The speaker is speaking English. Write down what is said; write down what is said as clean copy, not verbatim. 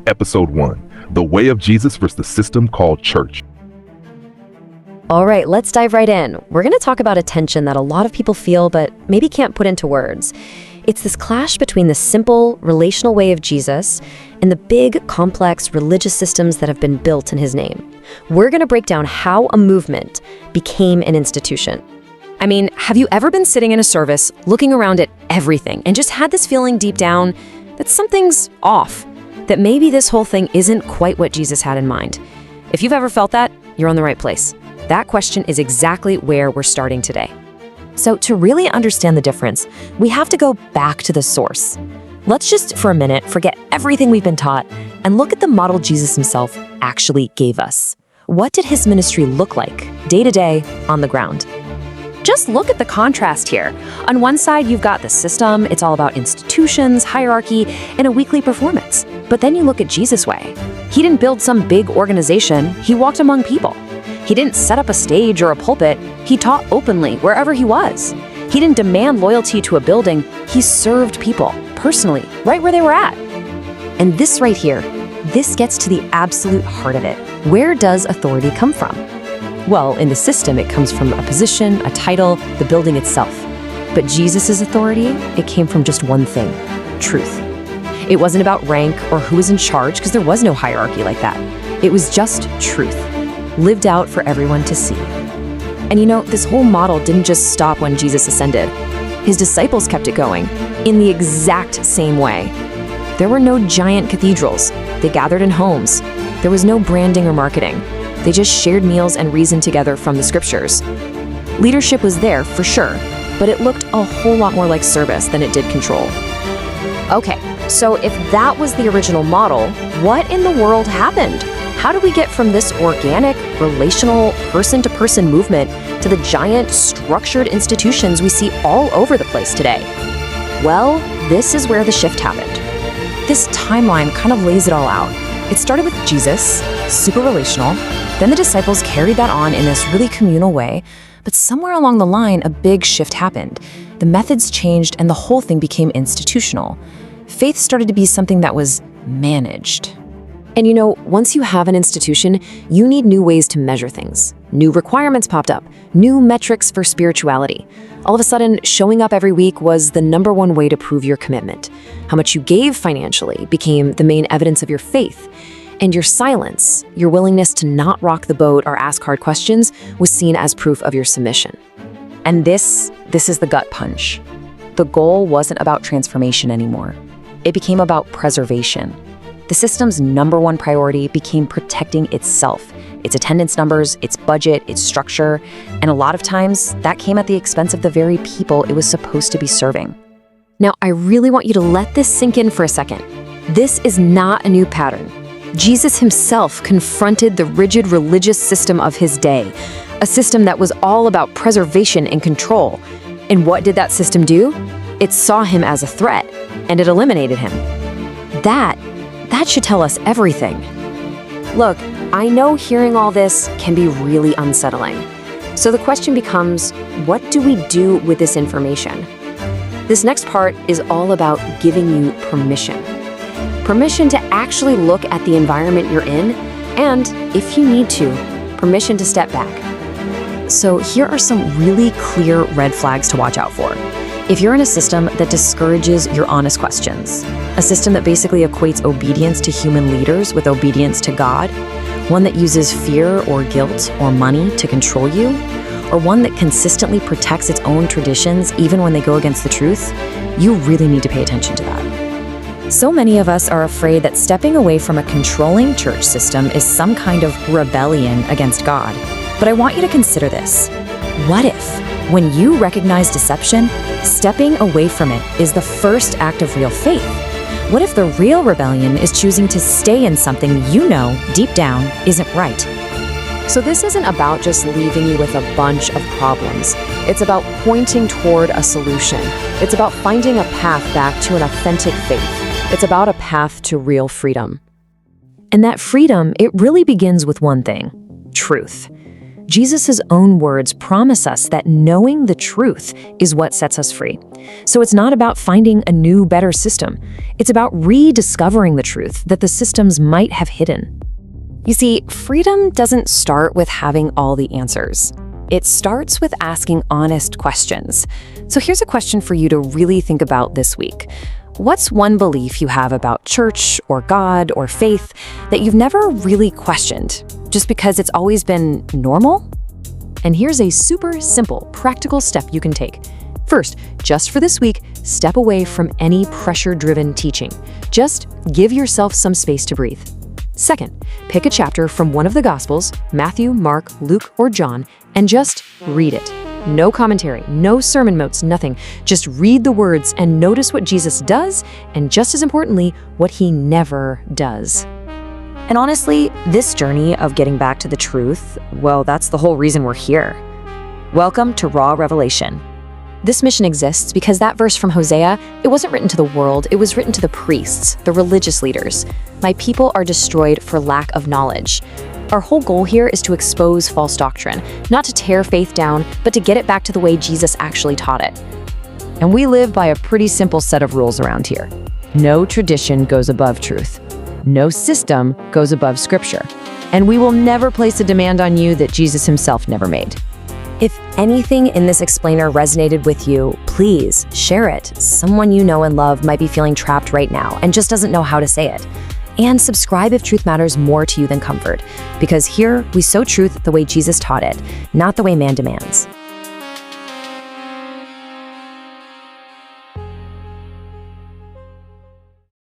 Episode 1, The Way of Jesus versus the System Called Church. All right, let's dive right in. We're going to talk about a tension that a lot of people feel but maybe can't put into words. It's this clash between the simple, relational way of Jesus and the big, complex religious systems that have been built in his name. We're going to break down how a movement became an institution. I mean, have you ever been sitting in a service, looking around at everything, and just had this feeling deep down that something's off, that maybe this whole thing isn't quite what Jesus had in mind? If you've ever felt that, you're in the right place. That question is exactly where we're starting today. So to really understand the difference, we have to go back to the source. Let's just, for a minute, forget everything we've been taught and look at the model Jesus himself actually gave us. What did his ministry look like, day to day, on the ground? Just look at the contrast here. On one side, you've got the system. It's all about institutions, hierarchy, and a weekly performance. But then you look at Jesus' way. He didn't build some big organization. He walked among people. He didn't set up a stage or a pulpit. He taught openly wherever he was. He didn't demand loyalty to a building. He served people, personally, right where they were at. And this right here, this gets to the absolute heart of it. Where does authority come from? Well, in the system, it comes from a position, a title, the building itself. But Jesus' authority, it came from just one thing: truth. It wasn't about rank or who was in charge, because there was no hierarchy like that. It was just truth, lived out for everyone to see. And you know, this whole model didn't just stop when Jesus ascended. His disciples kept it going in the exact same way. There were no giant cathedrals. They gathered in homes. There was no branding or marketing. They just shared meals and reasoned together from the scriptures. Leadership was there, for sure, but it looked a whole lot more like service than it did control. Okay, so if that was the original model, what in the world happened? How do we get from this organic, relational, person-to-person movement to the giant, structured institutions we see all over the place today? Well, this is where the shift happened. This timeline kind of lays it all out. It started with Jesus, super relational. Then the disciples carried that on in this really communal way. But somewhere along the line, a big shift happened. The methods changed and the whole thing became institutional. Faith started to be something that was managed. And you know, once you have an institution, you need new ways to measure things. New requirements popped up, new metrics for spirituality. All of a sudden, showing up every week was the #1 way to prove your commitment. How much you gave financially became the main evidence of your faith. And your silence, your willingness to not rock the boat or ask hard questions, was seen as proof of your submission. And this is the gut punch. The goal wasn't about transformation anymore. It became about preservation. The system's #1 priority became protecting itself, its attendance numbers, its budget, its structure, and a lot of times that came at the expense of the very people it was supposed to be serving. Now, I really want you to let this sink in for a second. This is not a new pattern. Jesus himself confronted the rigid religious system of his day, a system that was all about preservation and control. And what did that system do? It saw him as a threat, and it eliminated him. That should tell us everything. Look, I know hearing all this can be really unsettling. So the question becomes, what do we do with this information? This next part is all about giving you permission. Permission to actually look at the environment you're in, and, if you need to, permission to step back. So here are some really clear red flags to watch out for. If you're in a system that discourages your honest questions, a system that basically equates obedience to human leaders with obedience to God, one that uses fear or guilt or money to control you, or one that consistently protects its own traditions even when they go against the truth, you really need to pay attention to that. So many of us are afraid that stepping away from a controlling church system is some kind of rebellion against God. But I want you to consider this. What if, when you recognize deception, stepping away from it is the first act of real faith? What if the real rebellion is choosing to stay in something you know, deep down, isn't right? So this isn't about just leaving you with a bunch of problems. It's about pointing toward a solution. It's about finding a path back to an authentic faith. It's about a path to real freedom. And that freedom, it really begins with one thing: truth. Jesus' own words promise us that knowing the truth is what sets us free. So it's not about finding a new, better system. It's about rediscovering the truth that the systems might have hidden. You see, freedom doesn't start with having all the answers. It starts with asking honest questions. So here's a question for you to really think about this week. What's one belief you have about church or God or faith that you've never really questioned, just because it's always been normal? And here's a super simple, practical step you can take. First, just for this week, step away from any pressure-driven teaching. Just give yourself some space to breathe. Second, pick a chapter from one of the Gospels, Matthew, Mark, Luke, or John, and just read it. No commentary, no sermon notes, nothing. Just read the words and notice what Jesus does, and just as importantly, what he never does. And honestly, this journey of getting back to the truth, well, that's the whole reason we're here. Welcome to Raw Revelation. This mission exists because that verse from Hosea, it wasn't written to the world, it was written to the priests, the religious leaders. My people are destroyed for lack of knowledge. Our whole goal here is to expose false doctrine, not to tear faith down, but to get it back to the way Jesus actually taught it. And we live by a pretty simple set of rules around here. No tradition goes above truth. No system goes above Scripture. And we will never place a demand on you that Jesus himself never made. If anything in this explainer resonated with you, please share it. Someone you know and love might be feeling trapped right now and just doesn't know how to say it. And subscribe if truth matters more to you than comfort, because here we sow truth the way Jesus taught it, not the way man demands.